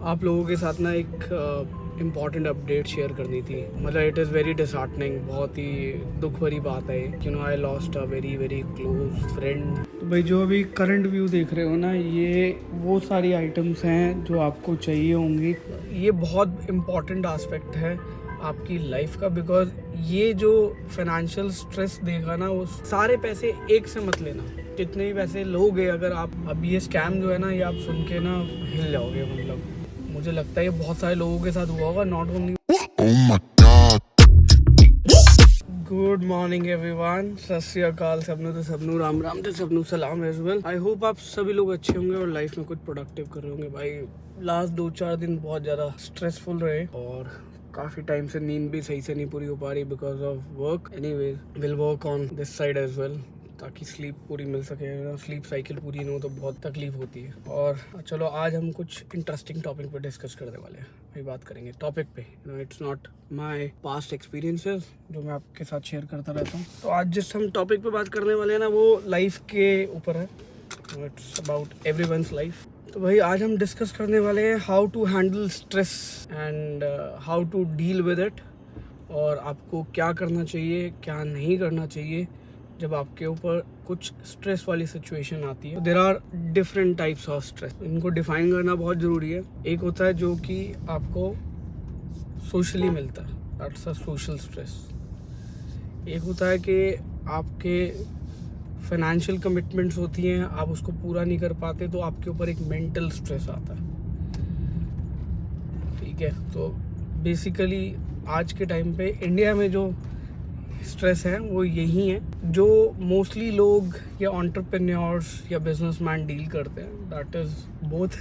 आप लोगों के साथ ना एक इम्पॉर्टेंट अपडेट शेयर करनी थी। मतलब इट इज़ वेरी डिसहार्टनिंग, बहुत ही दुख भरी बात है। You know I lost a very very close friend. तो भाई जो अभी करंट व्यू देख रहे हो ना, ये वो सारी आइटम्स हैं जो आपको चाहिए होंगी। ये बहुत इम्पॉर्टेंट एस्पेक्ट है आपकी लाइफ का, बिकॉज ये जो फाइनेंशियल स्ट्रेस देगा ना, वो सारे पैसे एक से मत लेना। जितने भी पैसे लोगे, अगर आप अब ये स्कैम जो है ना, ये आप सुन के ना हिल जाओगे। मतलब मुझे लगता है ये बहुत सारे लोगों के साथ हुआ होगा, not only. Good morning everyone, सत श्री अकाल सबनू, तो सबनू राम राम, तो सबनू सलाम एज वेल। आई होप आप सभी लोग अच्छे होंगे और लाइफ में कुछ प्रोडक्टिव कर रहे होंगे। भाई लास्ट 2-4 दिन बहुत ज़्यादा स्ट्रेसफुल रहे और काफ़ी टाइम से नींद भी सही से नहीं पूरी हो पा रही because of work. Anyways will work on this side as well, ताकि स्लीप पूरी मिल सके। स्लीप साइकिल पूरी नहीं हो तो बहुत तकलीफ होती है। और चलो आज हम कुछ इंटरेस्टिंग टॉपिक पे डिस्कस करने वाले हैं। भाई बात करेंगे टॉपिक पे, you know it's not my past experiences जो मैं आपके साथ शेयर करता रहता हूँ। तो आज जिस हम टॉपिक पे बात करने वाले हैं ना, वो लाइफ के ऊपर है। It's about everyone's life. तो भाई आज हम डिस्कस करने वाले हैं how to handle stress and how to deal with it, और आपको क्या करना चाहिए क्या नहीं करना चाहिए जब आपके ऊपर कुछ स्ट्रेस वाली सिचुएशन आती है। There are different types of stress, इनको डिफाइन करना बहुत ज़रूरी है। एक होता है जो कि आपको सोशली मिलता है, दैट्स अ सोशल स्ट्रेस। एक होता है कि आपके फाइनेंशियल कमिटमेंट्स होती हैं, आप उसको पूरा नहीं कर पाते, तो आपके ऊपर एक मेंटल स्ट्रेस आता है। ठीक है, तो बेसिकली आज के टाइम पे इंडिया में जो स्ट्रेस है वो यही है जो मोस्टली लोग या एंटरप्रेन्योर्स या बिजनेसमैन डील करते हैं। That is both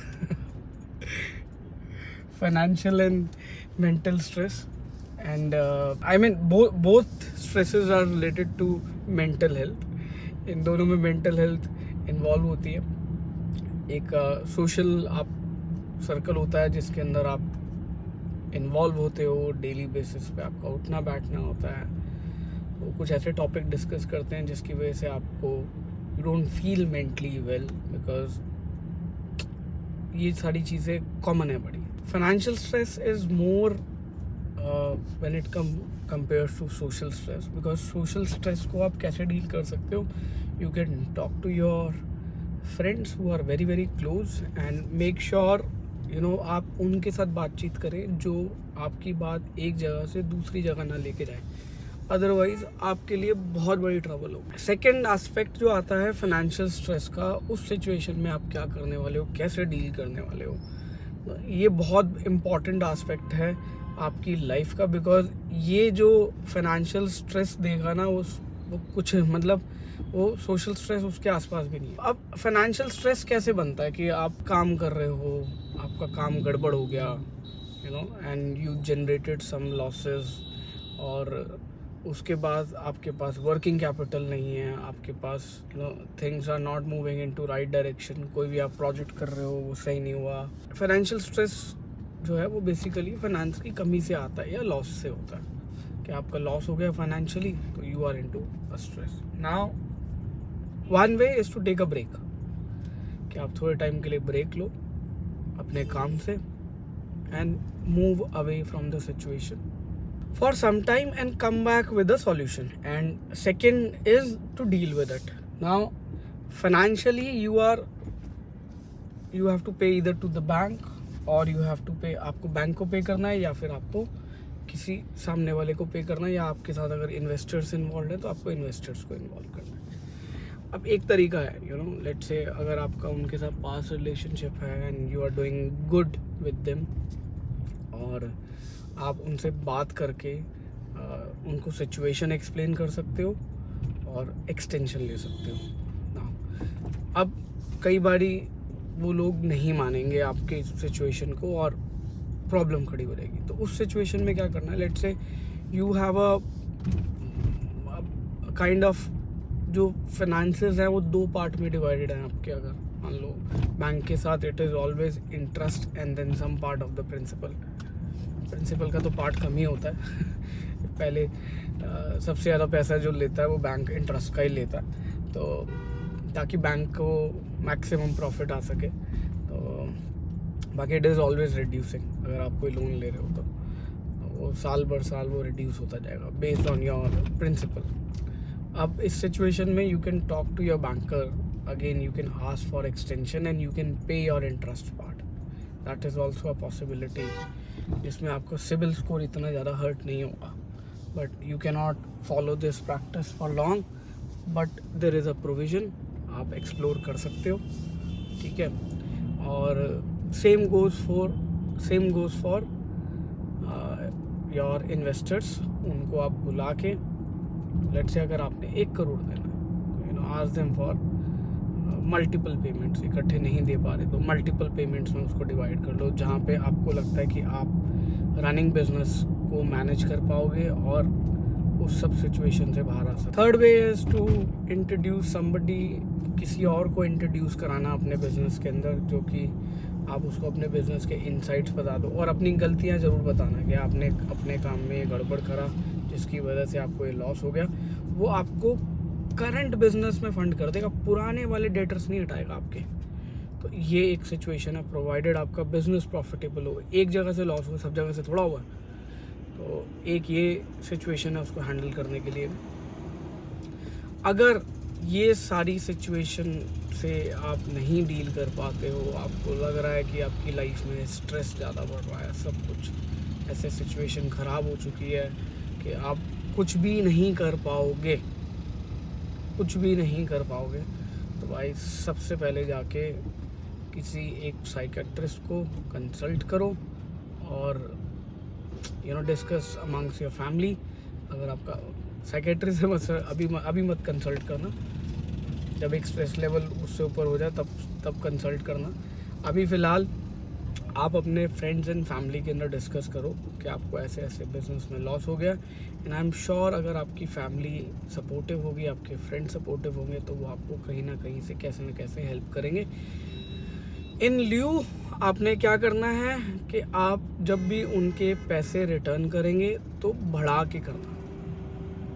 financial and mental stress, and I mean both stresses are related to mental health. इन दोनों में मेंटल हेल्थ इन्वॉल्व होती है। एक सोशल आप सर्कल होता है जिसके अंदर आप इन्वॉल्व होते हो, डेली बेसिस पे आपका उठना बैठना होता है। वो कुछ ऐसे टॉपिक डिस्कस करते हैं जिसकी वजह से आपको you don't feel mentally well, because ये सारी चीज़ें कॉमन है बड़ी। Financial stress is more when it compares to social stress, because social stress को आप कैसे डील कर सकते हो, you can talk to your friends who are very very close and make sure you know आप उनके साथ बातचीत करें जो आपकी बात एक जगह से दूसरी जगह ना लेके जाए, अदरवाइज आपके लिए बहुत बड़ी ट्रबल होगी। सेकेंड एस्पेक्ट जो आता है फाइनेंशियल स्ट्रेस का, उस सिचुएशन में आप क्या करने वाले हो, कैसे डील करने वाले हो, ये बहुत इम्पॉर्टेंट एस्पेक्ट है आपकी लाइफ का, बिकॉज ये जो फाइनेंशियल स्ट्रेस देगा ना, वो कुछ मतलब वो सोशल स्ट्रेस उसके आसपास भी नहीं है। अब फाइनेंशियल स्ट्रेस कैसे बनता है कि आप काम कर रहे हो, आपका काम गड़बड़ हो गया, you know, and you generated some losses, और उसके बाद आपके पास वर्किंग कैपिटल नहीं है, आपके पास you know things are not moving in to right direction, कोई भी आप प्रोजेक्ट कर रहे हो वो सही नहीं हुआ। फाइनेंशियल स्ट्रेस जो है वो बेसिकली फाइनेंस की कमी से आता है या लॉस से होता है कि आपका लॉस हो गया फाइनेंशियली, तो you are into a stress. Now one way is to take a break, कि आप थोड़े टाइम के लिए ब्रेक लो अपने काम से and move away from the situation for some time and come back with a solution. And second is to deal with it. Now financially you have to pay either to the bank or you have to pay, आपको bank को पे करना है या फिर आपको किसी सामने वाले को पे करना है, या आपके साथ अगर इन्वेस्टर्स इन्वॉल्व है तो आपको इन्वेस्टर्स को इन्वॉल्व करना है। अब एक तरीका है, यू नो लेट्स से अगर आपका उनके साथ पास रिलेशनशिप है and you are doing good with them, और आप उनसे बात करके उनको सिचुएशन एक्सप्लेन कर सकते हो और एक्सटेंशन ले सकते हो ना। अब कई बारी वो लोग नहीं मानेंगे आपके सिचुएशन को और प्रॉब्लम खड़ी हो जाएगी, तो उस सिचुएशन में क्या करना है, let's say you have a kind of जो फाइनेंसेस हैं वो 2 पार्ट में डिवाइडेड हैं आपके। अगर मान लो बैंक के साथ it is always interest and then some part of the principal का तो पार्ट कम ही होता है पहले सबसे ज़्यादा पैसा जो लेता है वो बैंक इंटरेस्ट का ही लेता है, तो ताकि बैंक को मैक्सिमम प्रॉफिट आ सके। तो बाकी इट इज़ ऑलवेज रिड्यूसिंग। अगर आप कोई लोन ले रहे हो तो वो साल भर साल वो रिड्यूस होता जाएगा बेस्ड ऑन योर प्रिंसिपल। अब इस सिचुएशन में you can talk to your banker again, you can ask for extension and you can pay your interest part, that is also a possibility, जिसमें आपको सिबिल स्कोर इतना ज़्यादा hurt नहीं होगा। But you can not follow this practice for long, but there is a provision, आप explore कर सकते हो, ठीक है। और same goes for your investors, उनको आप बुला के, लेट्स से अगर आपने 1 करोड़ देना है, you know ask them for multiple payments, इकट्ठे नहीं दे पा रहे तो मल्टीपल पेमेंट्स में उसको डिवाइड कर लो, जहाँ पे आपको लगता है कि आप रनिंग बिजनेस को मैनेज कर पाओगे और उस सब सिचुएशन से बाहर आ सकते। Third way is to introduce somebody, किसी और को इंट्रोड्यूस कराना अपने बिजनेस के अंदर, जो कि आप उसको अपने बिजनेस के इनसाइट्स बता दो और अपनी गलतियाँ ज़रूर बताना कि आपने अपने काम में गड़बड़ करा जिसकी वजह से आपको ये लॉस हो गया। वो आपको करंट बिजनेस में फंड कर देगा, पुराने वाले डेटर्स नहीं हटाएगा आपके। तो ये एक सिचुएशन है, प्रोवाइडेड आपका बिजनेस प्रॉफिटेबल हो। एक जगह से लॉस हो, सब जगह से थोड़ा हुआ, तो एक ये सिचुएशन है उसको हैंडल करने के लिए। अगर ये सारी सिचुएशन से आप नहीं डील कर पाते हो, आपको लग रहा है कि आपकी लाइफ में स्ट्रेस ज़्यादा बढ़ रहा है, सब कुछ ऐसे सिचुएशन ख़राब हो चुकी है कि आप कुछ भी नहीं कर पाओगे, तो भाई सबसे पहले जाके किसी एक साइकेट्रिस्ट को कंसल्ट करो और डिस्कस अमंग्स योर फैमिली। अगर आपका साइकेट्रिस्ट से अभी मत कंसल्ट करना, जब एक स्ट्रेस लेवल उससे ऊपर हो जाए तब कंसल्ट करना। अभी फ़िलहाल आप अपने फ्रेंड्स एंड फैमिली के अंदर डिस्कस करो कि आपको ऐसे ऐसे बिजनेस में लॉस हो गया, एंड आई एम श्योर अगर आपकी फैमिली सपोर्टिव होगी, आपके फ्रेंड सपोर्टिव होंगे, तो वो आपको कहीं ना कहीं से कैसे न कैसे हेल्प करेंगे। इन ल्यू आपने क्या करना है कि आप जब भी उनके पैसे रिटर्न करेंगे तो बढ़ा के करना,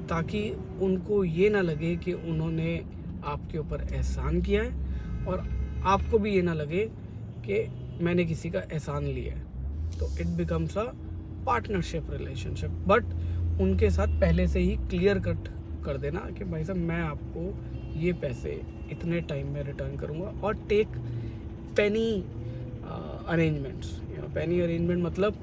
ताकि उनको ये ना लगे कि उन्होंने आपके ऊपर एहसान किया है और आपको भी ये ना लगे कि मैंने किसी का एहसान लिया है। तो it becomes a partnership relationship, but उनके साथ पहले से ही क्लियर कट कर देना कि भाई साहब मैं आपको ये पैसे इतने टाइम में रिटर्न करूँगा, और टेक पेनी अरेंजमेंट्स। पेनी अरेंजमेंट मतलब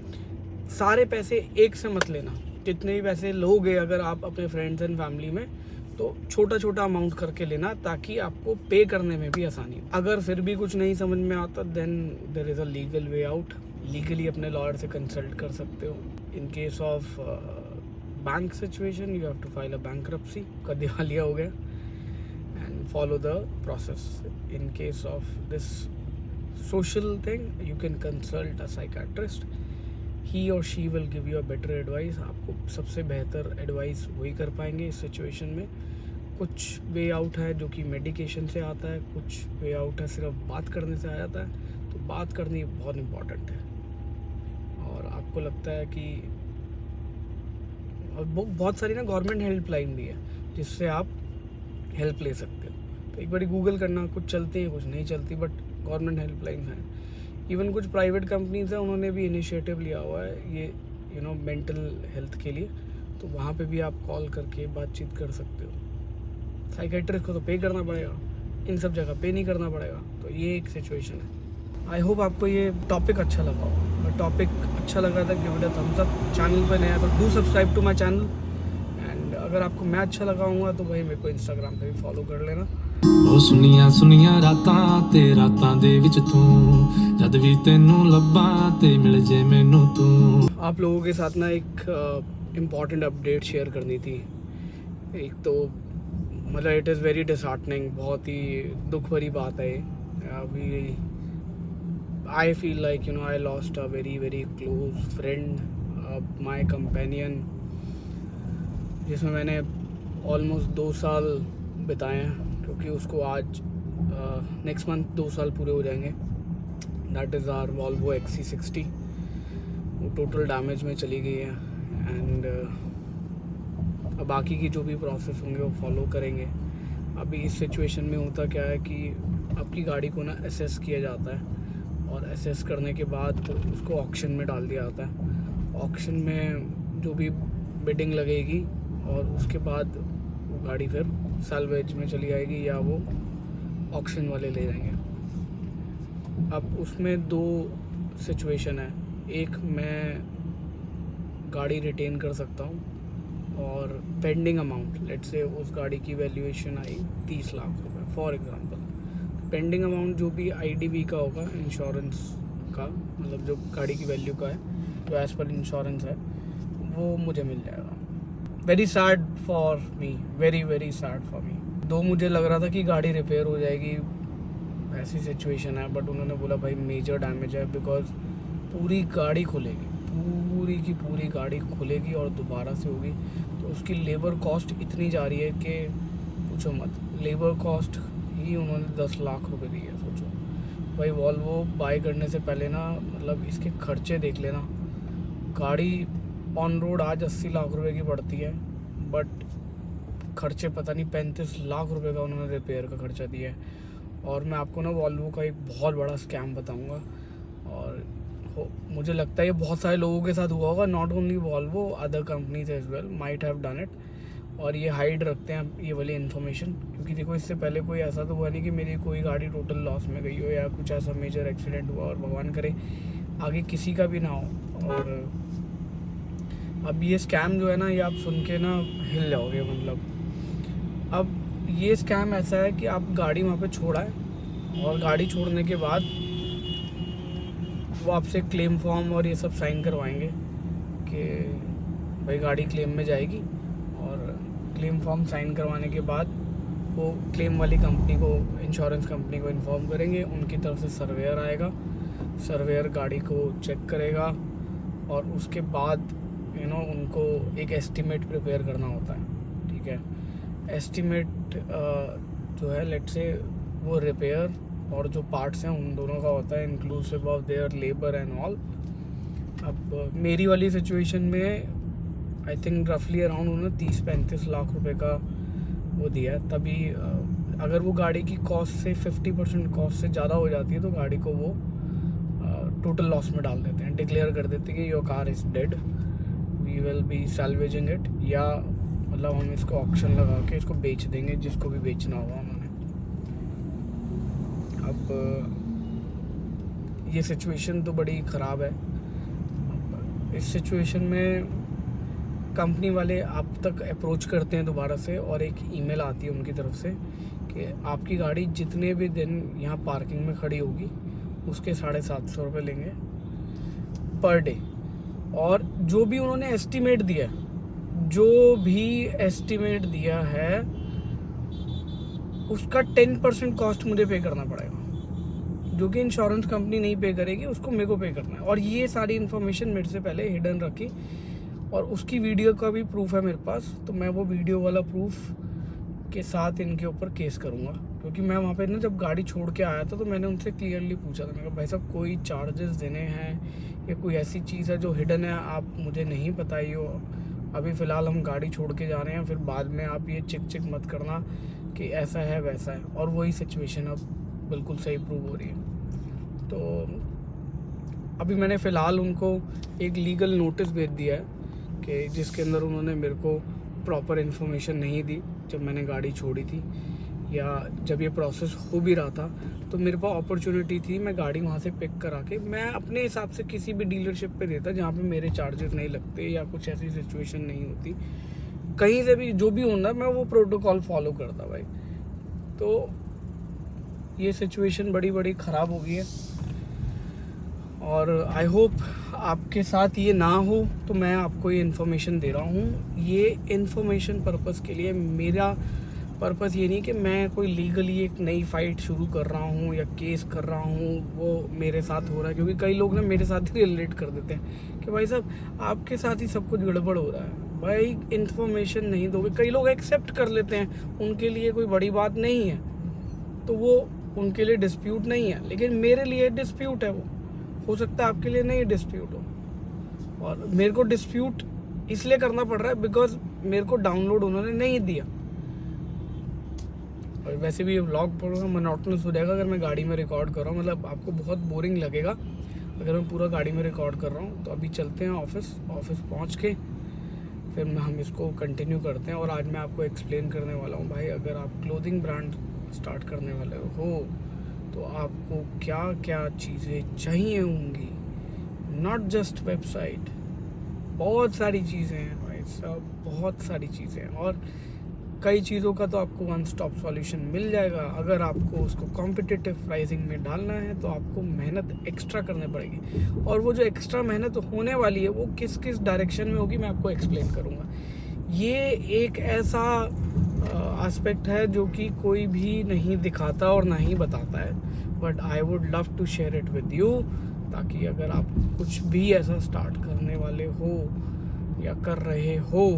सारे पैसे एक से मत लेना, जितने भी पैसे लोगे अगर आप अपने फ्रेंड्स एंड फैमिली में, तो छोटा छोटा अमाउंट करके लेना, ताकि आपको पे करने में भी आसानी हो। अगर फिर भी कुछ नहीं समझ में आता, then there is a legal way out. Legally अपने लॉयर से कंसल्ट कर सकते हो। In case of bank situation you have to file a bankruptcy, का दिवालिया हो गया, and follow the process. In case of this social thing you can consult a psychiatrist, he और she will give you a better advice. आपको सबसे बेहतर advice वही कर पाएंगे इस सिचुएशन में। कुछ वे आउट है जो कि मेडिकेशन से आता है, कुछ वे आउट है सिर्फ बात करने से आ जाता है। तो बात करनी बहुत इम्पॉर्टेंट है, और आपको लगता है कि और बहुत सारी ना गवर्नमेंट हेल्पलाइन भी है जिससे आप हेल्प ले सकते हो। तो एक बार गूगल करना, कुछ चलती है कुछ नहीं चलती, बट गवर्नमेंट हेल्पलाइन है। इवन कुछ प्राइवेट कंपनीज हैं, उन्होंने भी इनिशिएटिव लिया हुआ है ये मेंटल हेल्थ के लिए, तो वहाँ पे भी आप कॉल करके बातचीत कर सकते हो। साइकेट्रिस्ट को तो पे करना पड़ेगा, इन सब जगह पे नहीं करना पड़ेगा। तो ये एक सिचुएशन है। आई होप आपको ये टॉपिक अच्छा लगा हो। और टॉपिक अच्छा लगा था give it a thumbs up. Channel पे नया तो do subscribe to my channel, and अगर आपको मैं अच्छा लगा होगा तो भाई मेरे को इंस्टाग्राम पे भी फॉलो कर लेना। ਉਹ ਸੁਨੀਆਂ ਰਾਤਾਂ ਤੇ ਰਾਤਾਂ ਦੇ ਵਿੱਚ ਤੂੰ ਜਦ ਵੀ ਤੈਨੂੰ ਲੱਭਾਂ ਤੇ ਮਿਲ ਜੇ ਮੈਨੂੰ ਤੂੰ। आप लोगों के साथ ना एक इम्पॉर्टेंट अपडेट शेयर करनी थी। एक तो मतलब इट इज़ वेरी डिसहार्टनिंग, बहुत ही दुख भरी बात है। अभी I feel like I lost a very very close friend, my companion, जिसमें मैंने ऑलमोस्ट 2 साल बिताए हैं, क्योंकि उसको आज नेक्स्ट मंथ 2 साल पूरे हो जाएंगे। That is our Volvo XC60। वो टोटल डैमेज में चली गई है, एंड अब बाकी की जो भी प्रोसेस होंगे वो फॉलो करेंगे। अभी इस सिचुएशन में होता क्या है कि आपकी गाड़ी को ना असेस किया जाता है, और असेस करने के बाद उसको ऑक्शन में डाल दिया जाता है। ऑक्शन में जो भी बिडिंग लगेगी और उसके बाद वो गाड़ी फिर सैल्वेज में चली जाएगी या वो ऑक्शन वाले ले जाएंगे। अब उसमें दो सिचुएशन है, एक मैं गाड़ी रिटेन कर सकता हूँ और पेंडिंग अमाउंट, लेट्स से उस गाड़ी की वैल्यूएशन आई 30 लाख रुपए फॉर एग्जांपल। पेंडिंग अमाउंट जो भी आईडीवी का होगा, इंश्योरेंस का, मतलब जो गाड़ी की वैल्यू का है, जो एज़ पर इंश्योरेंस है, वो मुझे मिल जाएगा। Very sad for me, very very sad for me. दो मुझे लग रहा था कि गाड़ी रिपेयर हो जाएगी, ऐसी सिचुएशन है, बट उन्होंने बोला भाई मेजर डैमेज है, बिकॉज पूरी गाड़ी खुलेगी, पूरी की पूरी गाड़ी खुलेगी और दोबारा से होगी। तो उसकी लेबर कॉस्ट इतनी जा रही है कि पूछो मत। लेबर कॉस्ट ही उन्होंने 10 लाख रुपए दी है। सोचो भाई, वॉल्वो बाय करने से पहले ना, मतलब इसके खर्चे देख लेना। गाड़ी ऑन रोड आज 80 लाख रुपए की पड़ती है, बट खर्चे पता नहीं 35 लाख रुपए का उन्होंने रिपेयर का खर्चा दिया है। और मैं आपको ना वॉल्वो का एक बहुत बड़ा स्कैम बताऊंगा, और मुझे लगता है ये बहुत सारे लोगों के साथ हुआ होगा, not only Volvo, other companies as well might have done it. और ये हाइड रखते हैं ये वाली इन्फॉर्मेशन, क्योंकि देखो इससे पहले कोई ऐसा तो हुआ नहीं कि मेरी कोई गाड़ी टोटल लॉस में गई हो या कुछ ऐसा मेजर एक्सीडेंट हुआ, और भगवान करे आगे किसी का भी ना हो। और अब ये स्कैम जो है ना, ये आप सुन के ना हिल जाओगे। मतलब अब ये स्कैम ऐसा है कि आप गाड़ी वहाँ पे छोड़ा है, और गाड़ी छोड़ने के बाद वो आपसे क्लेम फॉर्म और ये सब साइन करवाएंगे कि भाई गाड़ी क्लेम में जाएगी। और क्लेम फॉर्म साइन करवाने के बाद वो क्लेम वाली कंपनी को, इंश्योरेंस कंपनी को इन्फॉर्म करेंगे। उनकी तरफ से सर्वेयर आएगा, सर्वेयर गाड़ी को चेक करेगा, और उसके बाद उनको एक एस्टीमेट प्रिपेयर करना होता है। ठीक है, एस्टीमेट जो है, लेट्स से वो रिपेयर और जो पार्ट्स हैं उन दोनों का होता है, inclusive of their labour and all. अब मेरी वाली सिचुएशन में आई थिंक रफली अराउंड उन्होंने 30-35 लाख रुपए का वो दिया है। तभी अगर वो गाड़ी की कॉस्ट से 50% कॉस्ट से ज़्यादा हो जाती है तो गाड़ी को वो टोटल लॉस में डाल देते हैं, डिक्लेयर कर देते हैं कि your car is dead, we will be salvaging it, या मतलब हम इसको ऑक्शन लगा के इसको बेच देंगे जिसको भी बेचना होगा उन्होंने। अब ये सिचुएशन तो बड़ी ख़राब है। इस सिचुएशन में कंपनी वाले आप तक अप्रोच करते हैं दोबारा से, और एक ईमेल आती है उनकी तरफ से कि आपकी गाड़ी जितने भी दिन यहाँ पार्किंग में खड़ी होगी उसके 750 रुपये लेंगे पर डे। और जो भी उन्होंने एस्टीमेट दिया है, जो भी एस्टीमेट दिया है उसका 10% कॉस्ट मुझे पे करना पड़ेगा, जो कि इंश्योरेंस कंपनी नहीं पे करेगी, उसको मेरे को पे करना है। और ये सारी इन्फॉर्मेशन मेरे से पहले हिडन रखी, और उसकी वीडियो का भी प्रूफ है मेरे पास। तो मैं वो वीडियो वाला प्रूफ के साथ इनके ऊपर केस करूँगा, क्योंकि मैं वहाँ पे ना जब गाड़ी छोड़ के आया था तो मैंने उनसे क्लियरली पूछा था, मैं कहा भाई साहब कोई चार्जेस देने हैं या कोई ऐसी चीज़ है जो हिडन है, आप मुझे नहीं बताइए हो, अभी फ़िलहाल हम गाड़ी छोड़ के जा रहे हैं, फिर बाद में आप ये चिक मत करना कि ऐसा है वैसा है। और वही सिचुएशन अब बिल्कुल सही प्रूव हो रही है। तो अभी मैंने फ़िलहाल उनको एक लीगल नोटिस भेज दिया है कि जिसके अंदर उन्होंने मेरे को प्रॉपर इन्फॉर्मेशन नहीं दी जब मैंने गाड़ी छोड़ी थी, या जब ये प्रोसेस हो भी रहा था तो मेरे पास अपॉर्चुनिटी थी, मैं गाड़ी वहाँ से पिक करा के मैं अपने हिसाब से किसी भी डीलरशिप पे देता जहाँ पे मेरे चार्जेस नहीं लगते या कुछ ऐसी सिचुएशन नहीं होती, कहीं से भी जो भी होना मैं वो प्रोटोकॉल फॉलो करता भाई। तो ये सिचुएशन बड़ी ख़राब हो गई है, और आई होप आपके साथ ये ना हो, तो मैं आपको ये इन्फॉर्मेशन दे रहा हूँ। ये इन्फॉर्मेशन पर्पस के लिए, मेरा पर्पस ये नहीं कि मैं कोई लीगली एक नई फ़ाइट शुरू कर रहा हूँ या केस कर रहा हूँ, वो मेरे साथ हो रहा है। क्योंकि कई लोग ना मेरे साथ ही रिलेट कर देते हैं कि भाई साहब आपके साथ ही सब कुछ गड़बड़ हो रहा है, भाई इन्फॉर्मेशन नहीं दोगे। कई लोग एक्सेप्ट कर लेते हैं, उनके लिए कोई बड़ी बात नहीं है, तो वो उनके लिए डिस्प्यूट नहीं है, लेकिन मेरे लिए डिस्प्यूट है। वो हो सकता है आपके लिए नहीं डिस्प्यूट हो, और मेरे को डिस्प्यूट इसलिए करना पड़ रहा है बिकॉज मेरे को डाउनलोड उन्होंने नहीं दिया। और वैसे भी ये व्लॉग थोड़ा मोनोटोनस हो जाएगा अगर मैं गाड़ी में रिकॉर्ड कर रहा हूँ, मतलब आपको बहुत बोरिंग लगेगा अगर मैं पूरा गाड़ी में रिकॉर्ड कर रहा हूँ। तो अभी चलते हैं ऑफिस पहुँच के फिर हम इसको कंटिन्यू करते हैं। और आज मैं आपको एक्सप्लेन करने वाला हूँ भाई, अगर आप क्लोथिंग ब्रांड स्टार्ट करने वाले हो तो आपको क्या क्या चीज़ें चाहिए होंगी, नॉट जस्ट वेबसाइट, बहुत सारी चीज़ें हैं भाई साहब, बहुत सारी चीज़ें हैं। और कई चीज़ों का तो आपको वन स्टॉप सॉल्यूशन मिल जाएगा। अगर आपको उसको कॉम्पिटिटिव प्राइसिंग में डालना है तो आपको मेहनत एक्स्ट्रा करनी पड़ेगी, और वो जो एक्स्ट्रा मेहनत होने वाली है वो किस किस डायरेक्शन में होगी मैं आपको एक्सप्लेन करूँगा। ये एक ऐसा एस्पेक्ट है जो कि कोई भी नहीं दिखाता और ना ही बताता है, but I would love to share it with you, ताकि अगर आप कुछ भी ऐसा स्टार्ट करने वाले हो या कर रहे हो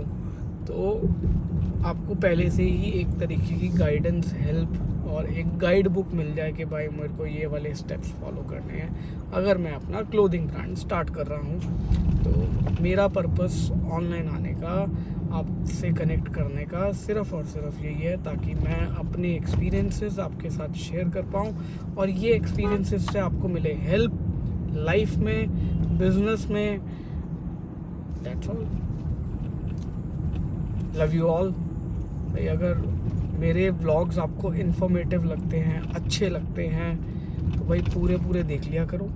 तो आपको पहले से ही एक तरीके की गाइडेंस, हेल्प और एक गाइड बुक मिल जाए कि भाई मेरे को ये वाले स्टेप्स फॉलो करने हैं अगर मैं अपना क्लोथिंग ब्रांड स्टार्ट कर रहा हूँ। तो मेरा पर्पस ऑनलाइन आने का, आपसे कनेक्ट करने का सिर्फ़ और सिर्फ यही है ताकि मैं अपने एक्सपीरियंसेस आपके साथ शेयर कर पाऊँ और ये एक्सपीरियंसेस से आपको मिले हेल्प लाइफ में, बिजनेस में। That's all. Love you all. भाई अगर मेरे व्लॉग्स आपको इन्फॉर्मेटिव लगते हैं, अच्छे लगते हैं तो भाई पूरे देख लिया करो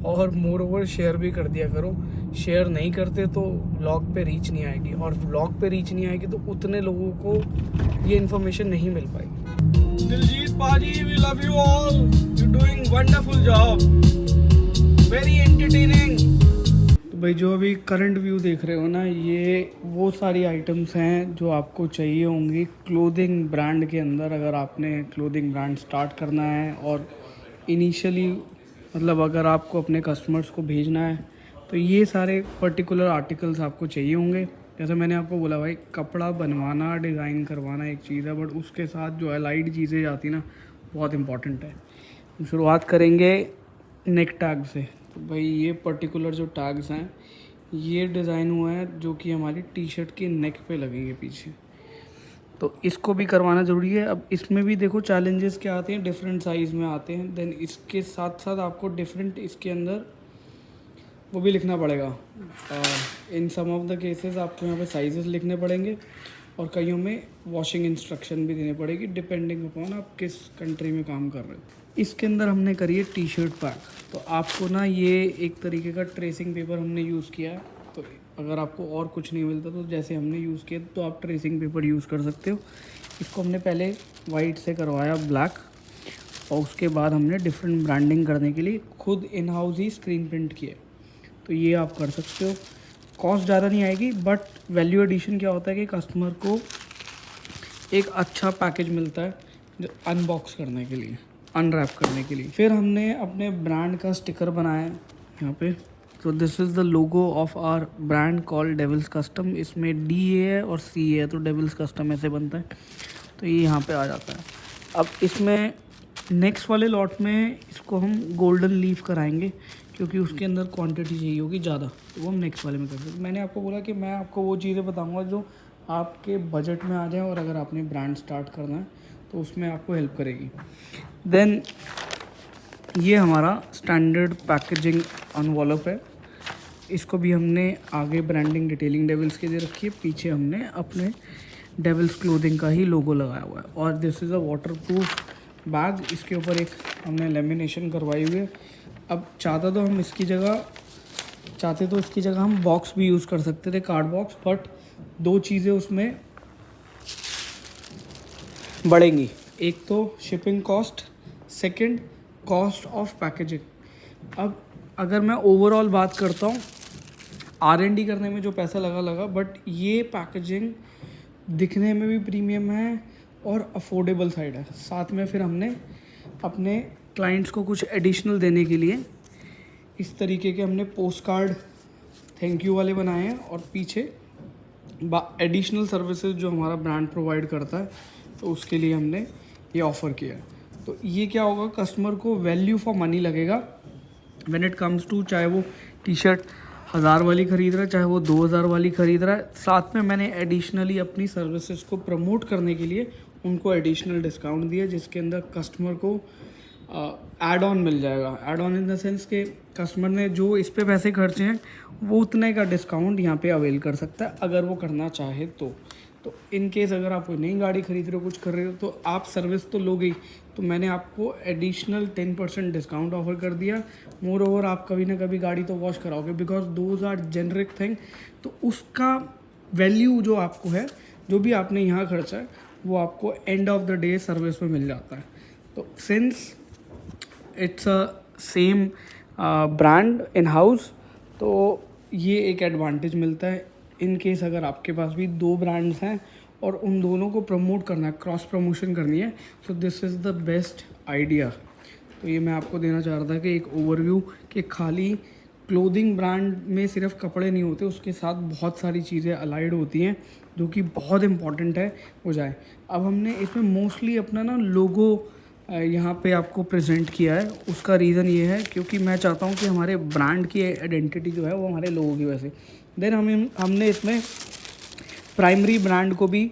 और मोर ओवर शेयर भी कर दिया करो। शेयर नहीं करते तो व्लॉग पे रीच नहीं आएगी, और व्लॉग पे रीच नहीं आएगी तो उतने लोगों को ये इन्फॉर्मेशन नहीं मिल पाएगी। Diljit paaji, we love you all, you doing wonderful job, very entertaining. तो भाई जो अभी करंट व्यू देख रहे हो ना, ये वो सारी आइटम्स हैं जो आपको चाहिए होंगी क्लोथिंग ब्रांड के अंदर। अगर आपने क्लोथिंग ब्रांड स्टार्ट करना है और इनिशियली मतलब अगर आपको अपने कस्टमर्स को भेजना है तो ये सारे पर्टिकुलर आर्टिकल्स आपको चाहिए होंगे। जैसे मैंने आपको बोला भाई, कपड़ा बनवाना, डिज़ाइन करवाना एक चीज़ है, बट उसके साथ जो अलाइड चीज़ें जाती ना बहुत इंपॉर्टेंट है। हम शुरुआत करेंगे नेक टैग से। तो भाई ये पर्टिकुलर जो टैग्स हैं ये डिज़ाइन हुआ है जो कि हमारी टी शर्ट के नेक पे लगेंगे पीछे, तो इसको भी करवाना ज़रूरी है। अब इसमें भी देखो चैलेंजेस क्या आते हैं, डिफरेंट साइज़ में आते हैं। देन इसके साथ साथ आपको डिफरेंट इसके अंदर वो भी लिखना पड़ेगा। इन सम ऑफ द केसेस आपको यहाँ पे साइजेस लिखने पड़ेंगे और कईयों में वॉशिंग इंस्ट्रक्शन भी देनी पड़ेगी डिपेंडिंग अपॉन आप किस कंट्री में काम कर रहे हो। इसके अंदर हमने करी है टी शर्ट पैक, तो आपको ना ये एक तरीके का ट्रेसिंग पेपर हमने यूज़ किया है। तो अगर आपको और कुछ नहीं मिलता तो जैसे हमने यूज़ किया तो आप ट्रेसिंग पेपर यूज़ कर सकते हो। इसको हमने पहले वाइट से करवाया ब्लैक, और उसके बाद हमने डिफरेंट ब्रांडिंग करने के लिए खुद in house he screen print किया। तो ये आप कर सकते हो, कॉस्ट ज़्यादा नहीं आएगी, बट वैल्यू एडिशन क्या होता है कि कस्टमर को एक अच्छा पैकेज मिलता है जो अनबॉक्स करने के लिए, अनरैप करने के लिए। फिर हमने अपने ब्रांड का स्टिकर बनाया है यहाँ पे। तो this is the logo of our brand called Devils Custom. इसमें D है और C है, तो डेविल्स कस्टम ऐसे बनता है। तो ये यहाँ पे आ जाता है। अब इसमें नेक्स्ट वाले लॉट में इसको हम गोल्डन लीफ कराएंगे क्योंकि उसके अंदर क्वांटिटी चाहिए होगी ज़्यादा, तो वो हम नेक्स्ट वाले में कर सकते। मैंने आपको बोला कि मैं आपको वो चीज़ें बताऊँगा जो आपके बजट में आ जाए और अगर आपने ब्रांड स्टार्ट करना है तो उसमें आपको हेल्प करेगी। देन ये हमारा स्टैंडर्ड पैकेजिंग एनवेलप है। इसको भी हमने आगे ब्रांडिंग डिटेलिंग डेविल्स के दे रखी है, पीछे हमने अपने डेविल्स क्लोथिंग का ही लोगो लगाया हुआ है। और this is a waterproof bag, इसके ऊपर एक हमने लेमिनेशन करवाई हुई है। अब चाहते तो इसकी जगह हम बॉक्स भी यूज़ कर सकते थे, कार्ड बॉक्स, बट दो चीज़ें उसमें बढ़ेंगी, एक तो shipping cost, second cost of packaging. अब अगर मैं ओवरऑल बात करता हूँ, R&D करने में जो पैसा लगा, बट ये पैकेजिंग दिखने में भी प्रीमियम है और अफोर्डेबल साइड है। साथ में फिर हमने अपने क्लाइंट्स को कुछ एडिशनल देने के लिए इस तरीके के हमने पोस्ट कार्ड थैंक यू वाले बनाए हैं, और पीछे एडिशनल सर्विसेज जो हमारा ब्रांड प्रोवाइड करता है तो उसके लिए हमने ये ऑफ़र किया है। तो ये क्या होगा, कस्टमर को वैल्यू फॉर मनी लगेगा व्हेन इट कम्स टू, चाहे वो टी शर्ट 1000 वाली ख़रीद रहा है, चाहे वो 2000 वाली ख़रीद रहा है। साथ में मैंने एडिशनली अपनी सर्विसेज को प्रमोट करने के लिए उनको एडिशनल डिस्काउंट दिया जिसके अंदर कस्टमर को ऐड ऑन मिल जाएगा। Add on in the sense के कस्टमर ने जो इस पे पैसे खर्चे हैं वो उतने का डिस्काउंट यहाँ पे अवेल कर सकता है अगर वो करना चाहे तो इन केस अगर आप कोई नई गाड़ी खरीद रहे हो, कुछ कर रहे हो, तो आप सर्विस तो लोगे ही, तो मैंने आपको एडिशनल 10% डिस्काउंट ऑफर कर दिया। मोर ओवर आप कभी ना कभी गाड़ी तो वॉश कराओगे because those are generic thing, तो उसका वैल्यू जो आपको है, जो भी आपने यहाँ खर्चा है वो आपको end of the day service में मिल जाता है। तो since it's a same brand in house, तो ये एक एडवांटेज मिलता है। इन केस अगर आपके पास भी 2 ब्रांड्स हैं और उन दोनों को प्रमोट करना है, क्रॉस प्रमोशन करनी है, so this is the best idea. तो ये मैं आपको देना चाह रहा था कि एक ओवरव्यू कि खाली क्लोथिंग ब्रांड में सिर्फ कपड़े नहीं होते, उसके साथ बहुत सारी चीज़ें अलाइड होती हैं जो कि बहुत इंपॉर्टेंट है हो जाए। अब हमने इसमें मोस्टली अपना ना लोगो यहाँ पे आपको प्रेजेंट किया है। उसका रीज़न ये है क्योंकि मैं चाहता हूँ कि हमारे ब्रांड की आइडेंटिटी जो है वो हमारे लोगों की वजह से। देन हमने इसमें प्राइमरी ब्रांड को भी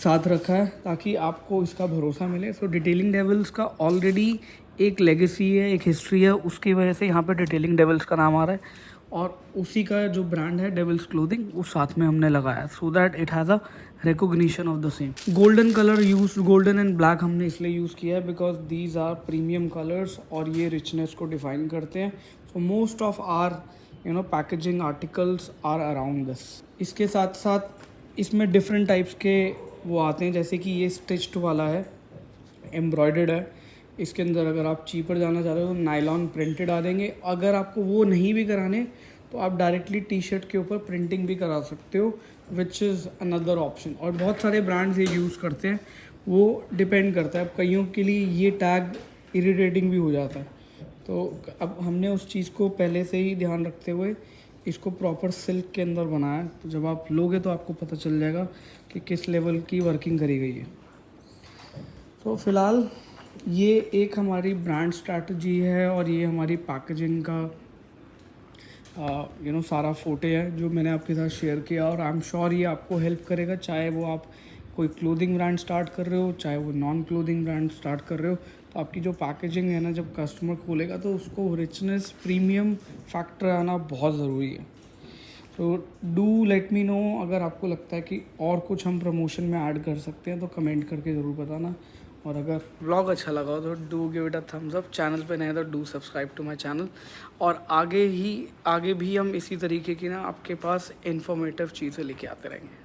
साथ रखा है ताकि आपको इसका भरोसा मिले। सो डिटेलिंग डेविल्स का ऑलरेडी एक लेगेसी है, एक हिस्ट्री है, उसकी वजह से यहाँ पे डिटेलिंग डेविल्स का नाम आ रहा है और उसी का जो ब्रांड है डेविल्स क्लोथिंग वो साथ में हमने लगाया so that it has a recognition of the same. Golden colour use, golden and black हमने इसलिए यूज़ किया है because these are premium colours और ये रिचनेस को डिफाइन करते हैं। So most of our packaging articles are around this. इसके साथ साथ इसमें डिफरेंट टाइप्स के वो आते हैं, जैसे कि ये स्टिच्ड वाला है, एम्ब्रॉयडर्ड है। इसके अंदर अगर आप चीपर जाना चाह रहे हो तो नायलॉन प्रिंटेड आ देंगे। अगर आपको वो नहीं भी कराने तो आप डायरेक्टली टी शर्ट के ऊपर प्रिंटिंग भी करा सकते हो, विच इज़ अनदर ऑप्शन। और बहुत सारे ब्रांड्स ये यूज़ करते हैं, वो डिपेंड करता है। अब कईयों के लिए ये टैग इरिटेटिंग भी हो जाता है, तो अब हमने उस चीज़ को पहले से ही ध्यान रखते हुए इसको प्रॉपर सिल्क के अंदर बनाया। तो जब आप लोगे तो आपको पता चल जाएगा कि किस लेवल की वर्किंग करी गई है। तो फ़िलहाल ये एक हमारी ब्रांड स्ट्रैटेजी है और ये हमारी पैकेजिंग का सारा फोटो है जो मैंने आपके साथ शेयर किया और आई एम श्योर ये आपको हेल्प करेगा, चाहे वो आप कोई क्लोथिंग ब्रांड स्टार्ट कर रहे हो, चाहे वो नॉन क्लोथिंग ब्रांड स्टार्ट कर रहे हो। तो आपकी जो पैकेजिंग है ना, जब कस्टमर खोलेगा तो उसको रिचनेस, प्रीमियम फैक्टर आना बहुत ज़रूरी है। तो डू लेट मी नो अगर आपको लगता है कि और कुछ हम प्रमोशन में ऐड कर सकते हैं तो कमेंट करके ज़रूर बताना। और अगर व्लॉग अच्छा लगा हो तो do give it a thumbs up. Channel पे नए तो do subscribe to my channel. और आगे भी हम इसी तरीके की ना आपके पास इन्फॉर्मेटिव चीज़ें लेके आते रहेंगे।